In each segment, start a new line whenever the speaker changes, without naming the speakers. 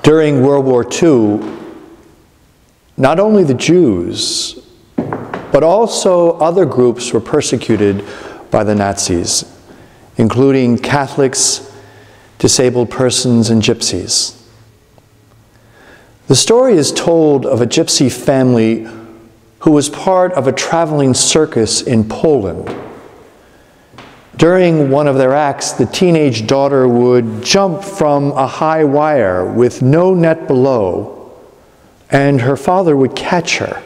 During World War II, not only the Jews, but also other groups were persecuted by the Nazis, including Catholics, disabled persons, and gypsies. The story is told of a gypsy family who was part of a traveling circus in Poland. During one of their acts, the teenage daughter would jump from a high wire with no net below, and her father would catch her.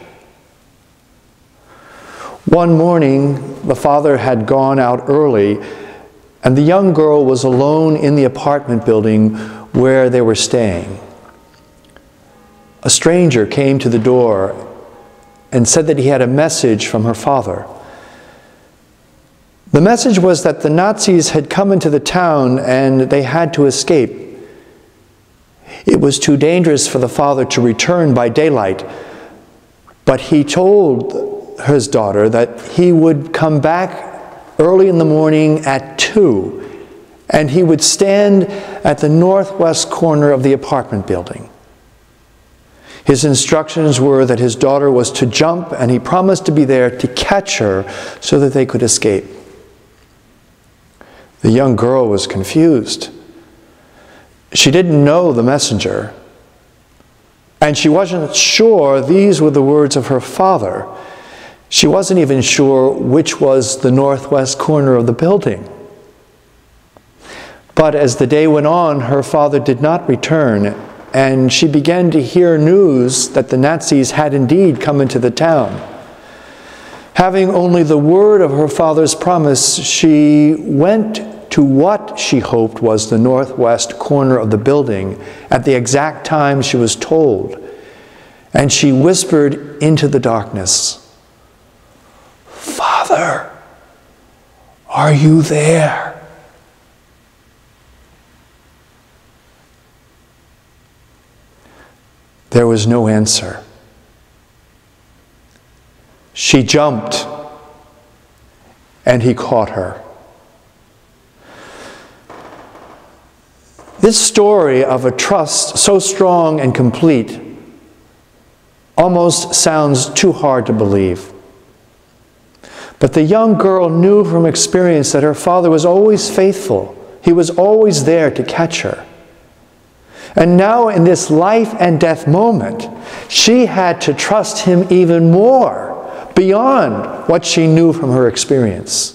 One morning, the father had gone out early, and the young girl was alone in the apartment building where they were staying. A stranger came to the door and said that he had a message from her father. The message was that the Nazis had come into the town and they had to escape. It was too dangerous for the father to return by daylight, but he told his daughter that he would come back early in the morning at 2, and he would stand at the northwest corner of the apartment building. His instructions were that his daughter was to jump, and he promised to be there to catch her so that they could escape. The young girl was confused. She didn't know the messenger, and she wasn't sure these were the words of her father. She wasn't even sure which was the northwest corner of the building. But as the day went on, her father did not return, and she began to hear news that the Nazis had indeed come into the town. Having only the word of her father's promise, she went to what she hoped was the northwest corner of the building at the exact time she was told, and she whispered into the darkness, "Father, are you there?" There was no answer. She jumped, and he caught her. This story of a trust so strong and complete almost sounds too hard to believe. But the young girl knew from experience that her father was always faithful. He was always there to catch her. And now in this life and death moment, she had to trust him even more, beyond what she knew from her experience.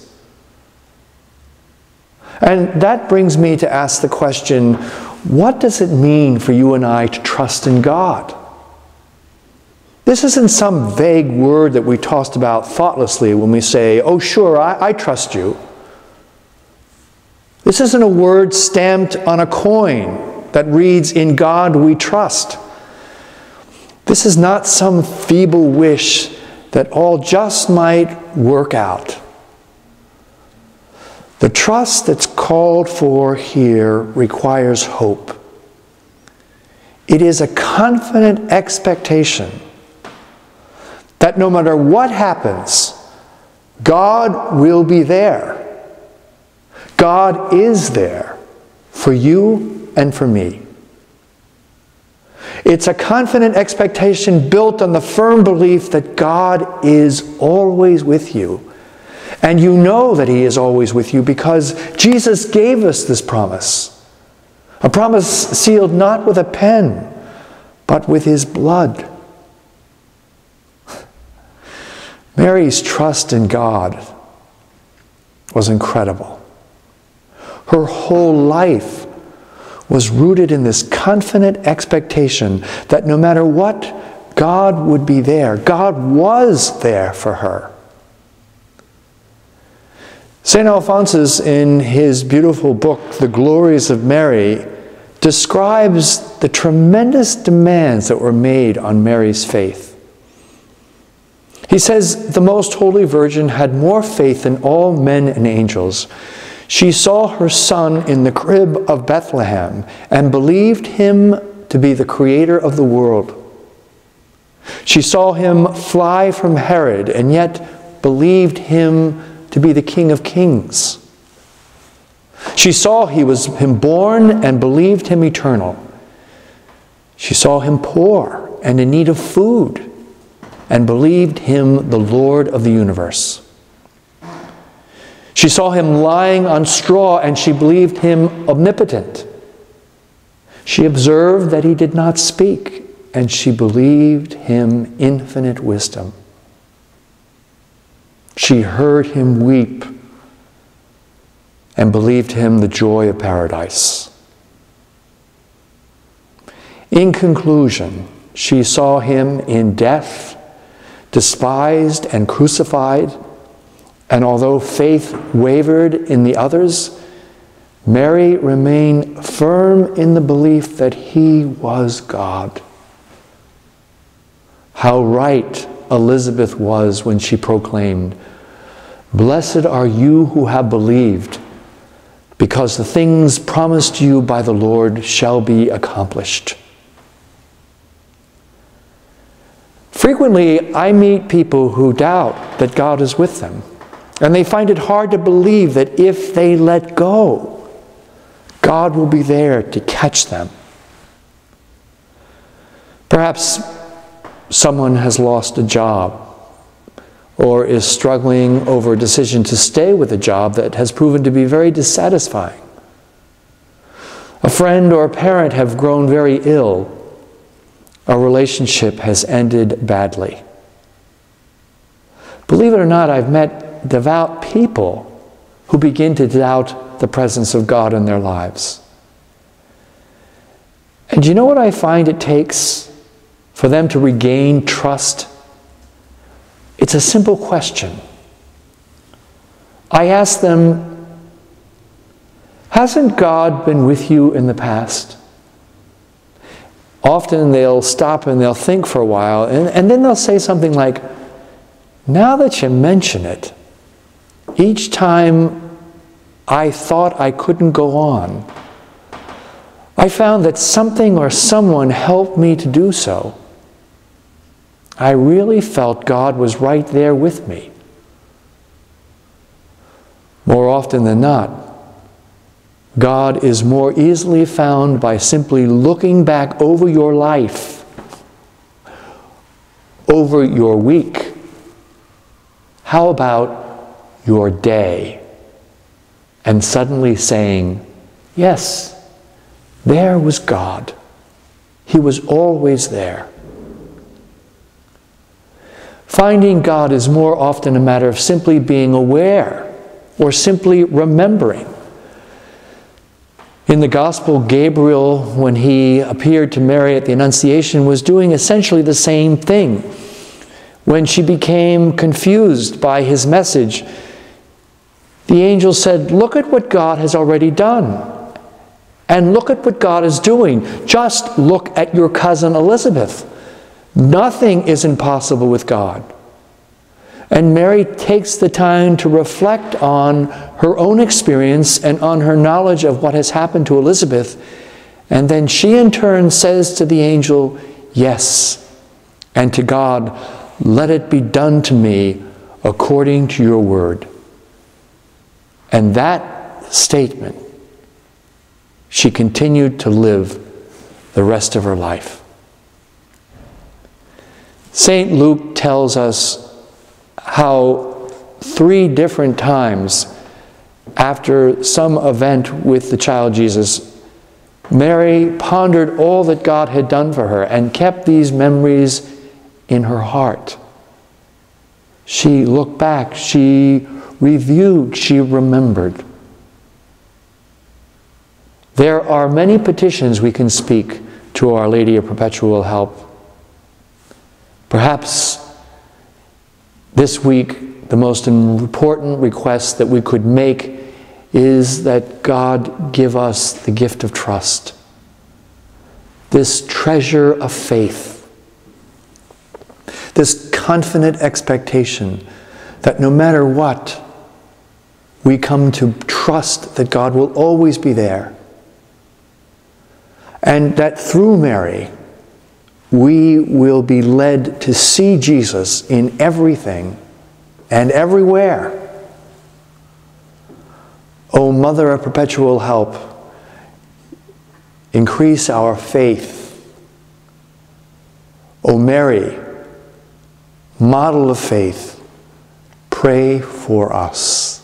And that brings me to ask the question, what does it mean for you and I to trust in God? This isn't some vague word that we tossed about thoughtlessly when we say, "Oh sure, I trust you." This isn't a word stamped on a coin that reads, "In God we trust." This is not some feeble wish that all just might work out. The trust that's called for here requires hope. It is a confident expectation that no matter what happens, God will be there. God is there for you and for me. It's a confident expectation built on the firm belief that God is always with you. And you know that He is always with you because Jesus gave us this promise. A promise sealed not with a pen, but with His blood. Mary's trust in God was incredible. Her whole life was rooted in this confident expectation that no matter what, God would be there. God was there for her. St. Alphonsus, in his beautiful book, The Glories of Mary, describes the tremendous demands that were made on Mary's faith. He says, "The Most Holy Virgin had more faith than all men and angels. She saw her son in the crib of Bethlehem and believed him to be the creator of the world. She saw him fly from Herod and yet believed him to be the King of Kings. She saw him born and believed him eternal. She saw him poor and in need of food and believed him the Lord of the universe. She saw him lying on straw and she believed him omnipotent. She observed that he did not speak and she believed him infinite wisdom. She heard him weep and believed him the joy of paradise. In conclusion, she saw him in death, despised and crucified, and although faith wavered in the others, Mary remained firm in the belief that he was God. How right Elizabeth was when she proclaimed, "Blessed are you who have believed, because the things promised you by the Lord shall be accomplished." Frequently, I meet people who doubt that God is with them, and they find it hard to believe that if they let go, God will be there to catch them. Perhaps someone has lost a job or is struggling over a decision to stay with a job that has proven to be very dissatisfying. A friend or a parent have grown very ill. A relationship has ended badly. Believe it or not, I've met devout people who begin to doubt the presence of God in their lives. And do you know what I find it takes for them to regain trust? It's a simple question. I ask them, hasn't God been with you in the past? Often they'll stop and they'll think for a while, and then they'll say something like, now that you mention it, each time I thought I couldn't go on, I found that something or someone helped me to do so. I really felt God was right there with me. More often than not, God is more easily found by simply looking back over your life, over your week. How about your day? And suddenly saying, yes, there was God. He was always there. Finding God is more often a matter of simply being aware or simply remembering. In the Gospel, Gabriel, when he appeared to Mary at the Annunciation, was doing essentially the same thing. When she became confused by his message, the angel said, look at what God has already done. And look at what God is doing. Just look at your cousin Elizabeth. Nothing is impossible with God. And Mary takes the time to reflect on her own experience and on her knowledge of what has happened to Elizabeth. And then she in turn says to the angel, yes. And to God, let it be done to me according to your word. And that statement, she continued to live the rest of her life. St. Luke tells us how 3 different times after some event with the child Jesus, Mary pondered all that God had done for her and kept these memories in her heart. She looked back, she reviewed, she remembered. There are many petitions we can speak to Our Lady of Perpetual Help. Perhaps this week, the most important request that we could make is that God give us the gift of trust, this treasure of faith, this confident expectation that no matter what, we come to trust that God will always be there, and that through Mary, we will be led to see Jesus in everything and everywhere. O Mother of Perpetual Help, increase our faith O Mary, model of faith, pray for us.